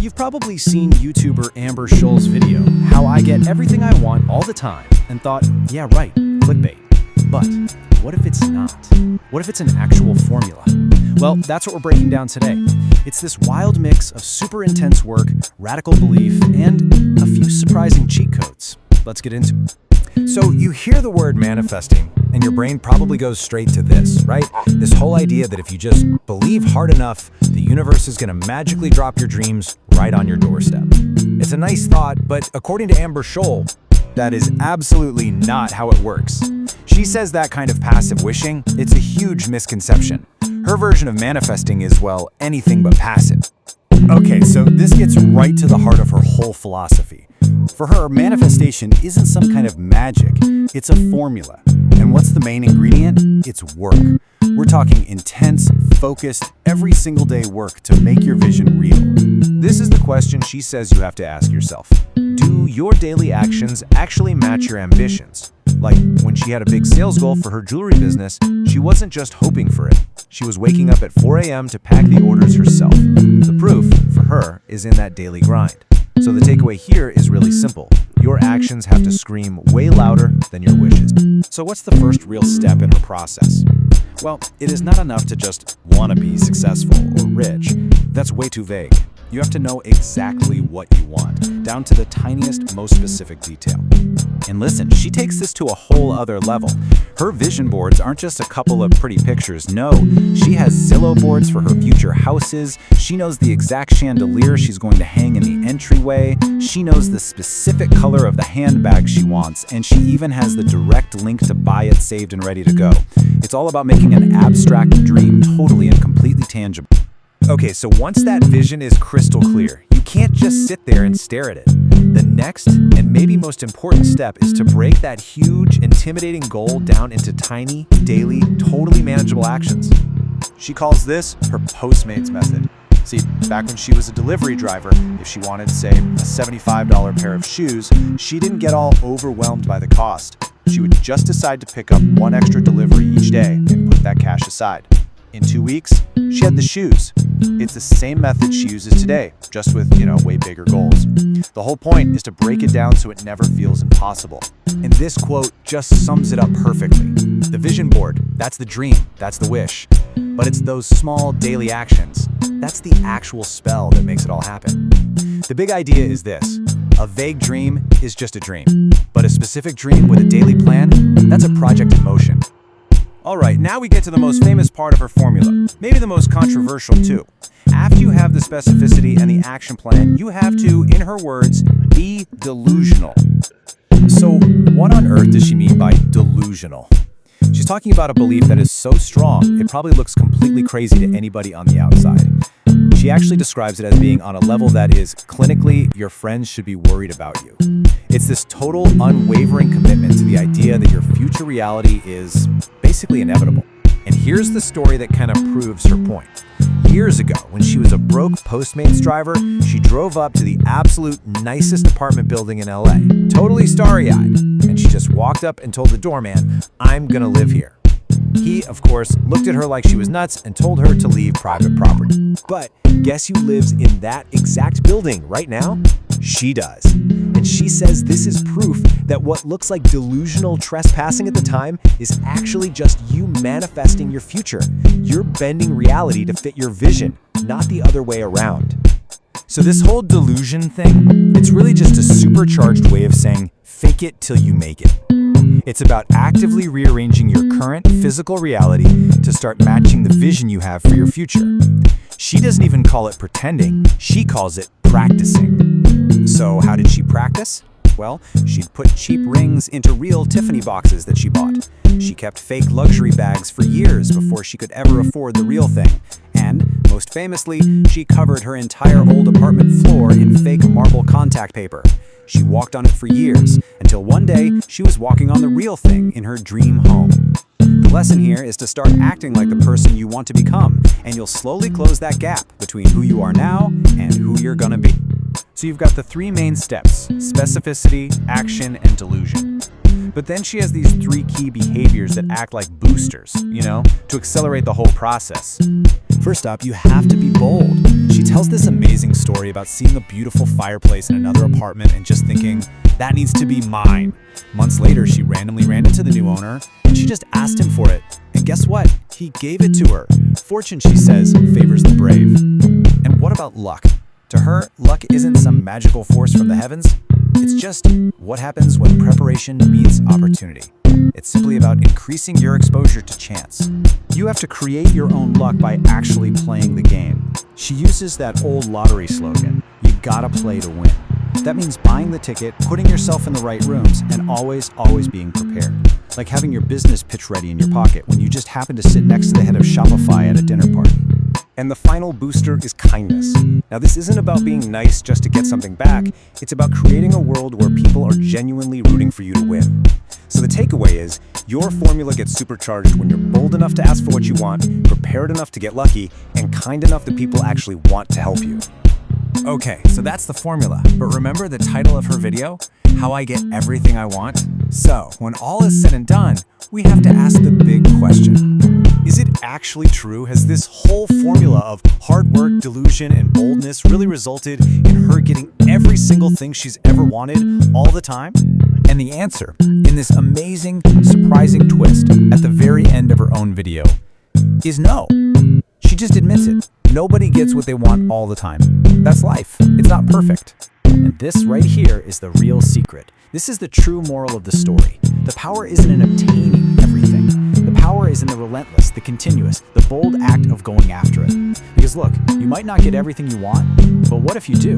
You've probably seen YouTuber Amber Scholl's video, How I Get Everything I Want All the Time, and thought, yeah right, clickbait. But what if it's not? What if it's an actual formula? Well, that's what we're breaking down today. It's this wild mix of super intense work, radical belief, and a few surprising cheat codes. Let's get into it. So you hear the word manifesting, and your brain probably goes straight to this, right? This whole idea that if you just believe hard enough, the universe is going to magically drop your dreams right on your doorstep. It's a nice thought, but according to Amber Scholl, that is absolutely not how it works. She says that kind of passive wishing, it's a huge misconception. Her version of manifesting is, well, anything but passive. Okay, so this gets right to the heart of her whole philosophy. For her, manifestation isn't some kind of magic, it's a formula. And what's the main ingredient? It's work. We're talking intense, focused, every single day work to make your vision real. This is the question she says you have to ask yourself. Do your daily actions actually match your ambitions? Like when she had a big sales goal for her jewelry business, she wasn't just hoping for it. She was waking up at 4 a.m. to pack the orders herself. The proof, for her, is in that daily grind. So the takeaway here is really simple. Your actions have to scream way louder than your wishes. So what's the first real step in her process? Well, it is not enough to just want to be successful or rich. That's way too vague. You have to know exactly what you want, down to the tiniest, most specific detail. And listen, she takes this to a whole other level. Her vision boards aren't just a couple of pretty pictures. No, she has Zillow boards for her future houses. She knows the exact chandelier she's going to hang in the entryway. She knows the specific color of the handbag she wants, and she even has the direct link to buy it saved and ready to go. It's all about making an abstract dream totally and completely tangible. Okay, so once that vision is crystal clear, you can't just sit there and stare at it. The next, and maybe most important step, is to break that huge, intimidating goal down into tiny, daily, totally manageable actions. She calls this her Postmates method. See, back when she was a delivery driver, if she wanted, say, a $75 pair of shoes, she didn't get all overwhelmed by the cost. She would just decide to pick up one extra delivery each day and put that cash aside. In 2 weeks, she had the shoes. It's the same method she uses today, just with, way bigger goals. The whole point is to break it down so it never feels impossible. And this quote just sums it up perfectly. The vision board, that's the dream, that's the wish. But it's those small daily actions, that's the actual spell that makes it all happen. The big idea is this. A vague dream is just a dream. But a specific dream with a daily plan, that's a project in motion. All right, now we get to the most famous part of her formula, maybe the most controversial too. After you have the specificity and the action plan, you have to, in her words, be delusional. So what on earth does she mean by delusional? She's talking about a belief that is so strong, it probably looks completely crazy to anybody on the outside. She actually describes it as being on a level that is, clinically, your friends should be worried about you. It's this total, unwavering commitment to the idea that your future reality is basically inevitable. And here's the story that kind of proves her point. Years ago, when she was a broke Postmates driver, she drove up to the absolute nicest apartment building in LA, totally starry-eyed, and she just walked up and told the doorman, "I'm gonna live here." He, of course, looked at her like she was nuts and told her to leave private property. But guess who lives in that exact building right now? She does. And she says this is proof that what looks like delusional trespassing at the time is actually just you manifesting your future. You're bending reality to fit your vision, not the other way around. So this whole delusion thing, it's really just a supercharged way of saying fake it till you make it. It's about actively rearranging your current physical reality to start matching the vision you have for your future. She doesn't even call it pretending, she calls it practicing. So how did she practice? Well, she'd put cheap rings into real Tiffany boxes that she bought. She kept fake luxury bags for years before she could ever afford the real thing. And, most famously, she covered her entire old apartment floor in fake marble contact paper. She walked on it for years, until one day she was walking on the real thing in her dream home. The lesson here is to start acting like the person you want to become, and you'll slowly close that gap between who you are now and who you're gonna be. So you've got the three main steps: specificity, action, and delusion. But then she has these 3 key behaviors that act like boosters, to accelerate the whole process. First up, you have to be bold. She tells this amazing story about seeing a beautiful fireplace in another apartment and just thinking, that needs to be mine. Months later, she randomly ran into the new owner and she just asked him for it. And guess what? He gave it to her. Fortune, she says, favors the brave. And what about luck? To her, luck isn't some magical force from the heavens. It's just what happens when preparation meets opportunity. It's simply about increasing your exposure to chance. You have to create your own luck by actually playing the game. She uses that old lottery slogan, you gotta play to win. That means buying the ticket, putting yourself in the right rooms, and always being prepared. Like having your business pitch ready in your pocket when you just happen to sit next to the head of Shopify at a dinner party. And the final booster is kindness. Now, this isn't about being nice just to get something back. It's about creating a world where people are genuinely rooting for you to win. So the takeaway is, your formula gets supercharged when you're bold enough to ask for what you want, prepared enough to get lucky, and kind enough that people actually want to help you. Okay, so that's the formula. But remember the title of her video? How I Get Everything I Want? So, when all is said and done, we have to ask the big question. Is it actually true? Has this whole formula of hard work, delusion, and boldness really resulted in her getting every single thing she's ever wanted all the time? And the answer, in this amazing, surprising twist at the very end of her own video, is no. She just admits it. Nobody gets what they want all the time. That's life. It's not perfect. And this right here is the real secret. This is the true moral of the story. The power isn't in obtaining everything. The power is in the relentless, the continuous, the bold act of going after it. Because look, you might not get everything you want, but what if you do?